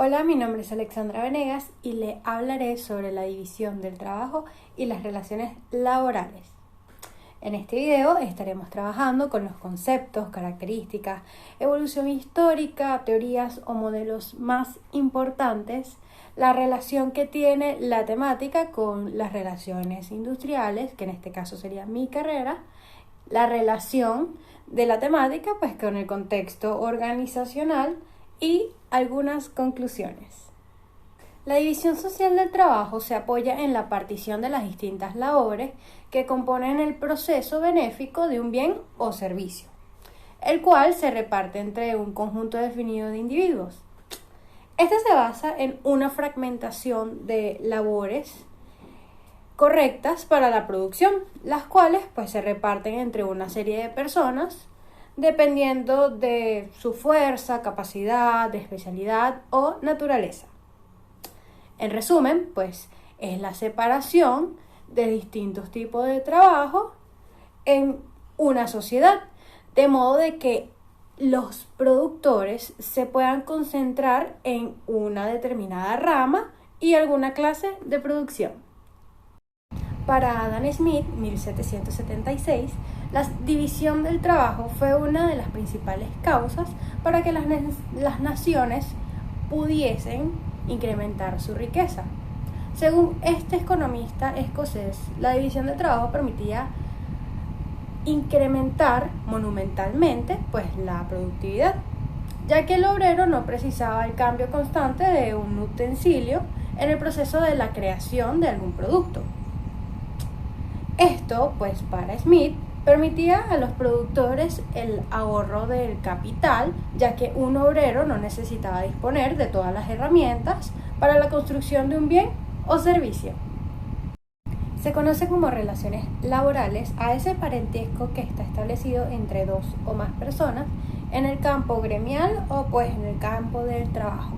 Hola, mi nombre es Alexandra Venegas y le hablaré sobre la división del trabajo y las relaciones laborales. En este video estaremos trabajando con los conceptos, características, evolución histórica, teorías o modelos más importantes, la relación que tiene la temática con las relaciones industriales, que en este caso sería mi carrera, la relación de la temática pues con el contexto organizacional y algunas conclusiones. La división social del trabajo se apoya en la partición de las distintas labores que componen el proceso benéfico de un bien o servicio, el cual se reparte entre un conjunto definido de individuos. Este se basa en una fragmentación de labores correctas para la producción, las cuales pues se reparten entre una serie de personas dependiendo de su fuerza, capacidad, de especialidad o naturaleza. En resumen, pues es la separación de distintos tipos de trabajo en una sociedad, de modo de que los productores se puedan concentrar en una determinada rama y alguna clase de producción. Para Adam Smith, 1776, la división del trabajo fue una de las principales causas para que las naciones pudiesen incrementar su riqueza. Según este economista escocés, la división del trabajo permitía incrementar monumentalmente pues, la productividad, ya que el obrero no precisaba el cambio constante de un utensilio en el proceso de la creación de algún producto. Esto, pues para Smith, permitía a los productores el ahorro del capital, ya que un obrero no necesitaba disponer de todas las herramientas para la construcción de un bien o servicio. Se conoce como relaciones laborales a ese parentesco que está establecido entre dos o más personas en el campo gremial o pues en el campo del trabajo.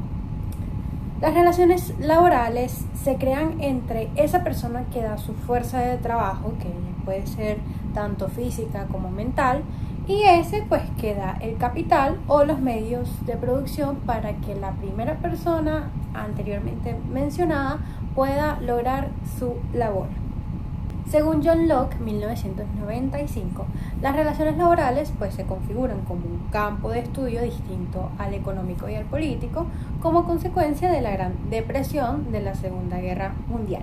Las relaciones laborales se crean entre esa persona que da su fuerza de trabajo, que puede ser tanto física como mental, y ese pues que da el capital o los medios de producción para que la primera persona anteriormente mencionada pueda lograr su labor. Según John Locke, 1995, las relaciones laborales pues, se configuran como un campo de estudio distinto al económico y al político como consecuencia de la Gran Depresión de la Segunda Guerra Mundial.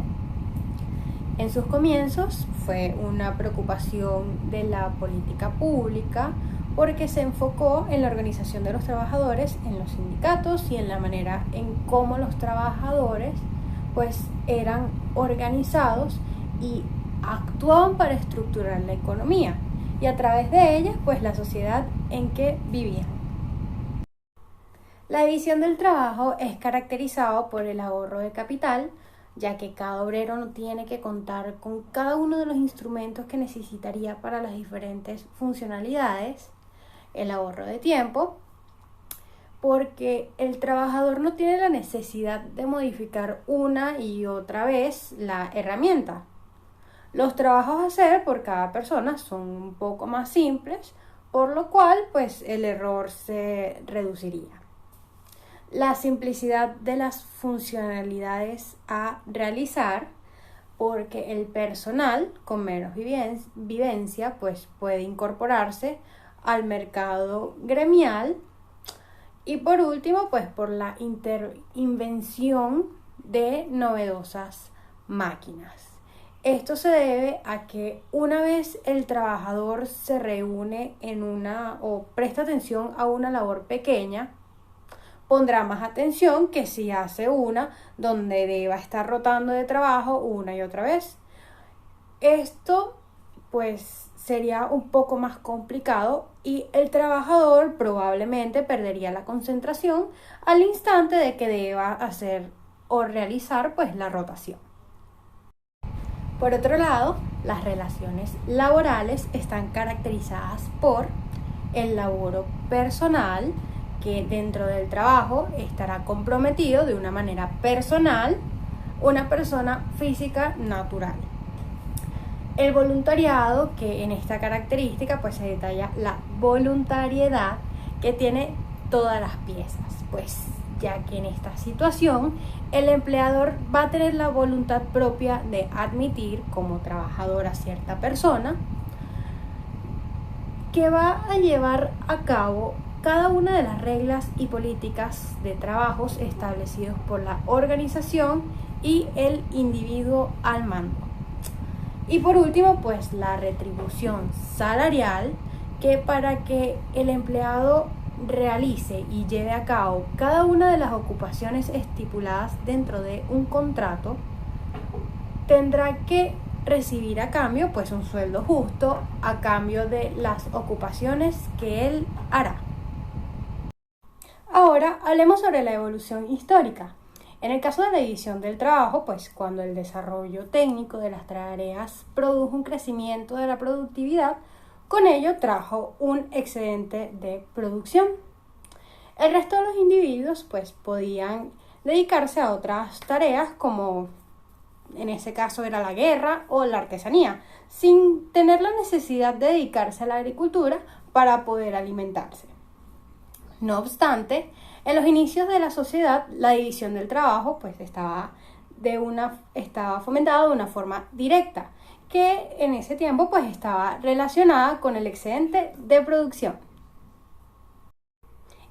En sus comienzos fue una preocupación de la política pública porque se enfocó en la organización de los trabajadores en los sindicatos y en la manera en cómo los trabajadores pues, eran organizados y actuaban para estructurar la economía y a través de ella pues la sociedad en que vivían. La división del trabajo es caracterizado por el ahorro de capital, ya que cada obrero no tiene que contar con cada uno de los instrumentos que necesitaría para las diferentes funcionalidades, el ahorro de tiempo, porque el trabajador no tiene la necesidad de modificar una y otra vez la herramienta. Los trabajos a hacer por cada persona son un poco más simples, por lo cual pues, el error se reduciría. La simplicidad de las funcionalidades a realizar, porque el personal con menos vivencia pues, puede incorporarse al mercado gremial. Y por último, pues por la invención de novedosas máquinas. Esto se debe a que una vez el trabajador se reúne o presta atención a una labor pequeña, pondrá más atención que si hace una donde deba estar rotando de trabajo una y otra vez. Esto pues sería un poco más complicado y el trabajador probablemente perdería la concentración al instante de que deba hacer o realizar pues la rotación. Por otro lado, las relaciones laborales están caracterizadas por el laboro personal, que dentro del trabajo estará comprometido de una manera personal una persona física natural. El voluntariado, que en esta característica pues se detalla la voluntariedad que tiene todas las piezas, pues ya que en esta situación el empleador va a tener la voluntad propia de admitir como trabajador a cierta persona que va a llevar a cabo cada una de las reglas y políticas de trabajos establecidos por la organización y el individuo al mando. Y por último, pues la retribución salarial, que para que el empleado realice y lleve a cabo cada una de las ocupaciones estipuladas dentro de un contrato, tendrá que recibir a cambio pues un sueldo justo a cambio de las ocupaciones que él hará. Ahora hablemos sobre la evolución histórica. En el caso de la división del trabajo, pues cuando el desarrollo técnico de las tareas produjo un crecimiento de la productividad, con ello trajo un excedente de producción. El resto de los individuos pues podían dedicarse a otras tareas como en ese caso era la guerra o la artesanía, sin tener la necesidad de dedicarse a la agricultura para poder alimentarse. No obstante, en los inicios de la sociedad, la división del trabajo pues estaba fomentada de una forma directa, que en ese tiempo pues estaba relacionada con el excedente de producción.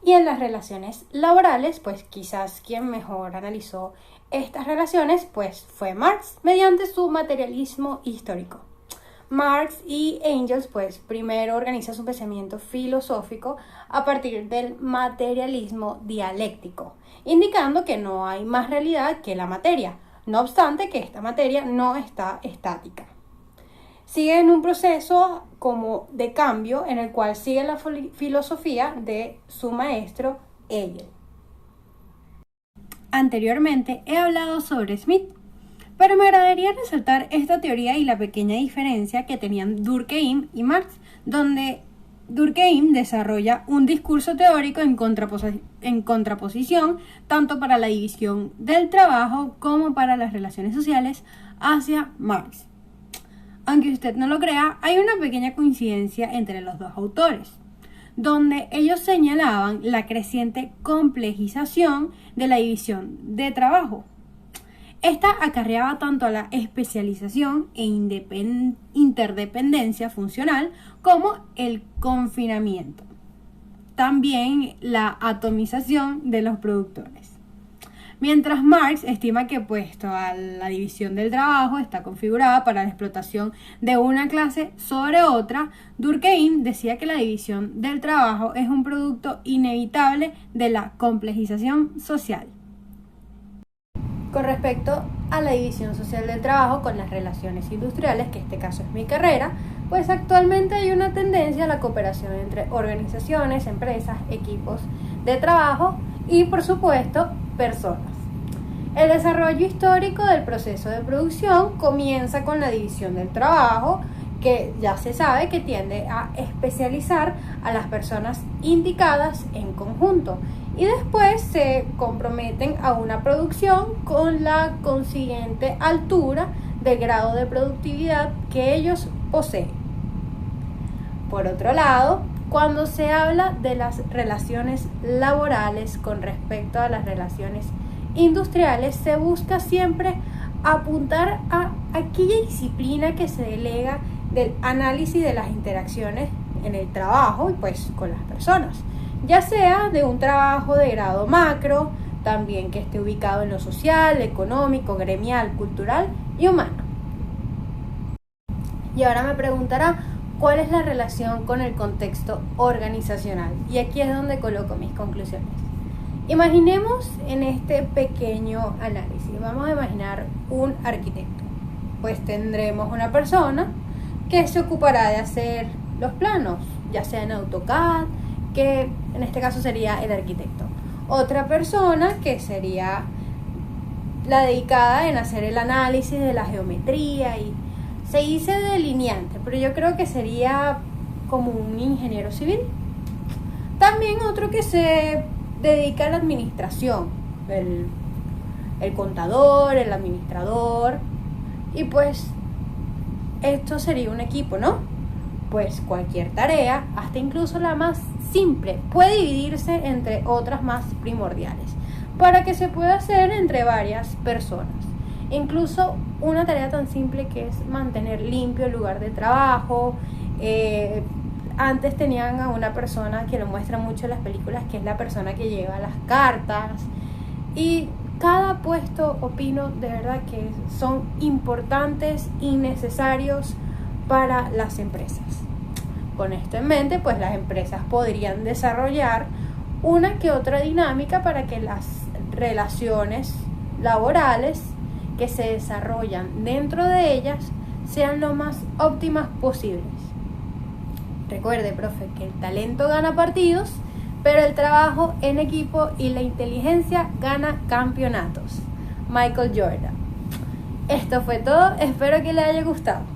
Y en las relaciones laborales, pues quizás quien mejor analizó estas relaciones pues fue Marx mediante su materialismo histórico. Marx y Engels pues primero organiza su pensamiento filosófico a partir del materialismo dialéctico, indicando que no hay más realidad que la materia, no obstante que esta materia no está estática. Sigue en un proceso como de cambio en el cual sigue la filosofía de su maestro Hegel. Anteriormente he hablado sobre Smith, pero me agradaría resaltar esta teoría y la pequeña diferencia que tenían Durkheim y Marx, donde Durkheim desarrolla un discurso teórico en contraposición tanto para la división del trabajo como para las relaciones sociales hacia Marx. Aunque usted no lo crea, hay una pequeña coincidencia entre los dos autores, donde ellos señalaban la creciente complejización de la división de trabajo. Esta acarreaba tanto a la especialización e interdependencia funcional como el confinamiento. También la atomización de los productores. Mientras Marx estima que toda la división del trabajo está configurada para la explotación de una clase sobre otra, Durkheim decía que la división del trabajo es un producto inevitable de la complejización social. Con respecto a la división social del trabajo con las relaciones industriales, que este caso es mi carrera, pues actualmente hay una tendencia a la cooperación entre organizaciones, empresas, equipos de trabajo y, por supuesto, personas. El desarrollo histórico del proceso de producción comienza con la división del trabajo, que ya se sabe que tiende a especializar a las personas indicadas en conjunto y después se comprometen a una producción con la consiguiente altura del grado de productividad que ellos poseen. Por otro lado, cuando se habla de las relaciones laborales con respecto a las relaciones industriales, se busca siempre apuntar a aquella disciplina que se delega del análisis de las interacciones en el trabajo y pues con las personas, ya sea de un trabajo de grado macro, también que esté ubicado en lo social, económico, gremial, cultural y humano. Y ahora me preguntará, ¿cuál es la relación con el contexto organizacional? Y aquí es donde coloco mis conclusiones. Imaginemos en este pequeño análisis, vamos a imaginar un arquitecto. Pues tendremos una persona que se ocupará de hacer los planos, ya sea en AutoCAD, que en este caso sería el arquitecto. Otra persona que sería la dedicada en hacer el análisis de la geometría y se dice delineante, pero yo creo que sería como un ingeniero civil. También otro que se dedica a la administración, el contador, el administrador, y pues esto sería un equipo, ¿no? Pues cualquier tarea, hasta incluso la más simple, puede dividirse entre otras más primordiales. para que se pueda hacer entre varias personas. Incluso una tarea tan simple que es mantener limpio el lugar de trabajo. Antes tenían a una persona que lo muestra mucho en las películas, que es la persona que lleva las cartas. Y cada puesto, opino de verdad que son importantes y necesarios para las empresas. Con esto en mente, pues las empresas podrían desarrollar una que otra dinámica para que las relaciones laborales que se desarrollan dentro de ellas sean lo más óptimas posibles. Recuerde, profe, que el talento gana partidos, pero el trabajo en equipo y la inteligencia gana campeonatos. Michael Jordan. Esto fue todo, espero que les haya gustado.